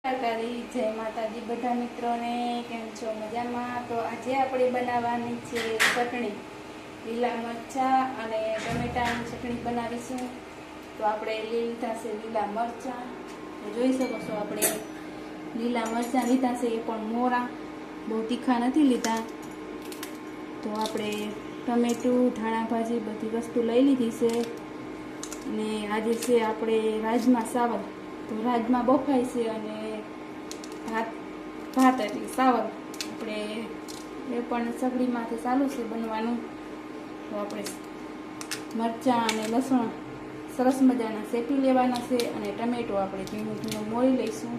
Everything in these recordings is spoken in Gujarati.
જય માતાજી બધા મિત્રોને, કેમ છો? મજામાં? તો આજે આપણે બનાવવાની છે ચટણી, લીલા મરચાં અને ટમેટાની ચટણી બનાવીશું. તો આપણે લીધા છે લીલા મરચાં, જોઈ શકો છો. આપણે લીલા મરચાં લીધા છે, એ પણ મોરા, બહુ તીખા નથી લીધા. તો આપણે ટમેટું, ધાણા ભાજી બધી વસ્તુ લઈ લીધી છે. અને આજે છે આપણે રાજમા ચાવલ. તો રાજમા બફાય છે અને ભાત એટલે ચાવલ આપણે એ પણ સગડીમાંથી ચાલુ છે બનવાનું. તો આપણે મરચાં અને લસણ સરસ મજાના શેકી લેવાના છે અને ટમેટો આપણે ઝીણું ઝીણું મોળી લઈશું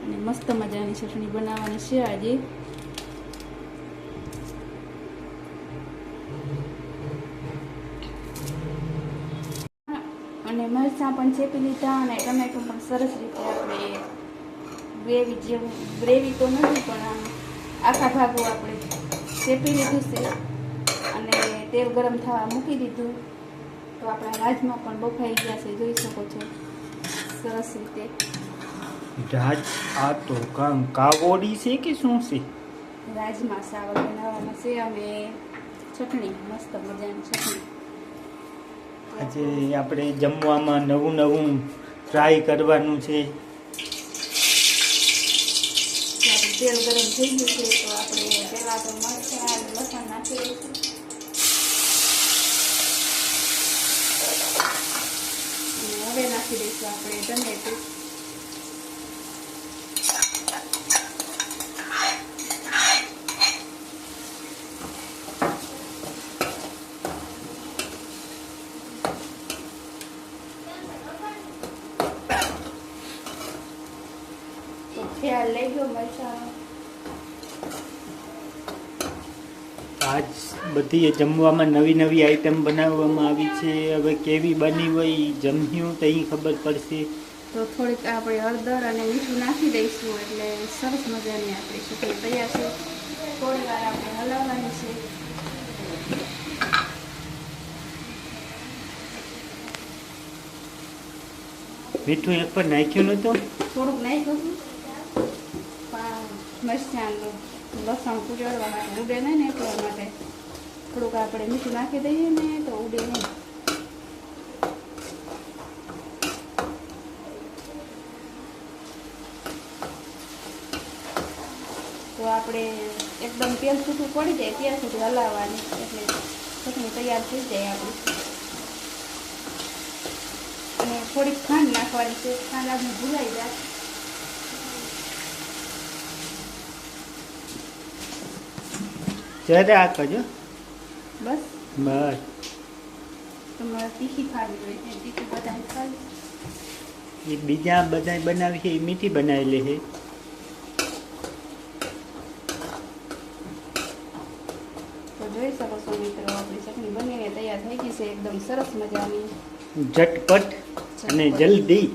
અને મસ્ત મજાની ચટણી બનાવવાની છે આજે. અને મરચાં પણ શેકી લીધા અને ટમેટું પણ સરસ રીતે આપણે ગ્રેવી જેવું, ગ્રેવી તો નથી પણ આમ આખા ભાગો આપણે શેકી લીધું છે અને તેલ ગરમ થવા મૂકી દીધું. તો આપણા રાજમાં પણ બફાઈ ગયા છે, જોઈ શકો છો સરસ રીતે. આ તો કાવોડી છે કે શું છે? રાજમાં ચાવલ બનાવવાના છે અને ચટણી, મસ્ત મજાની ચટણી. આજે આપણે જમવામાં નવું નવું ટ્રાય કરવાનું છે. તેલ ગરમ થઈ ગયું છે તો આપણે પહેલાં તો મરચાં અને લસણ નાખી દઈશું. અને હવે નાખી દઈશું આપણે ટમેટું. ખ્યાલ લઈ ગયો મરચાં. આજ બધી જમવામાં નવી નવી આઈટમ બનાવવામાં આવી છે. હવે કેવી બની હોય જમ્યું તો અહીં ખબર પડશે. તો થોડીક આપણે હળદર અને મીઠું નાખી દઈશું એટલે સરસ મજાની આપણી ચટણી તૈયાર છે. થોડી વાર આપણે હલાવવાની છે. મીઠું એક પર નાખ્યું નતું, થોડુંક નાખ્યું હતું મરચાં લસણ કુચળવા માટે ઉડે નહીં ને એટલા માટે થોડુંક આપણે મીઠું નાખી દઈએ ને તો ઉડે નહીં. તો આપણે એકદમ તેલ છૂટું પડી જાય ત્યાં સુધી હલાવવાની એટલે ચટણી તૈયાર થઈ જાય આપણી. અને થોડીક ખાંડ નાખવાની છે, ખાંડ આપણે ભૂલાઈ જાય. જ્યારે આ કરજો બસ બસ. તમારે તીખી ખાવી જોઈએ છે, તીખી બધા ખાવી. એ બીજા બધા બનાવી છે એ મીઠી બનાવેલી છે. તો જોઈ શકો છો મિત્રો, આપણી ચટણી બનીને તૈયાર થઈ ગઈ છે, એકદમ સરસ મજાની, ઝટપટ અને જલ્દી.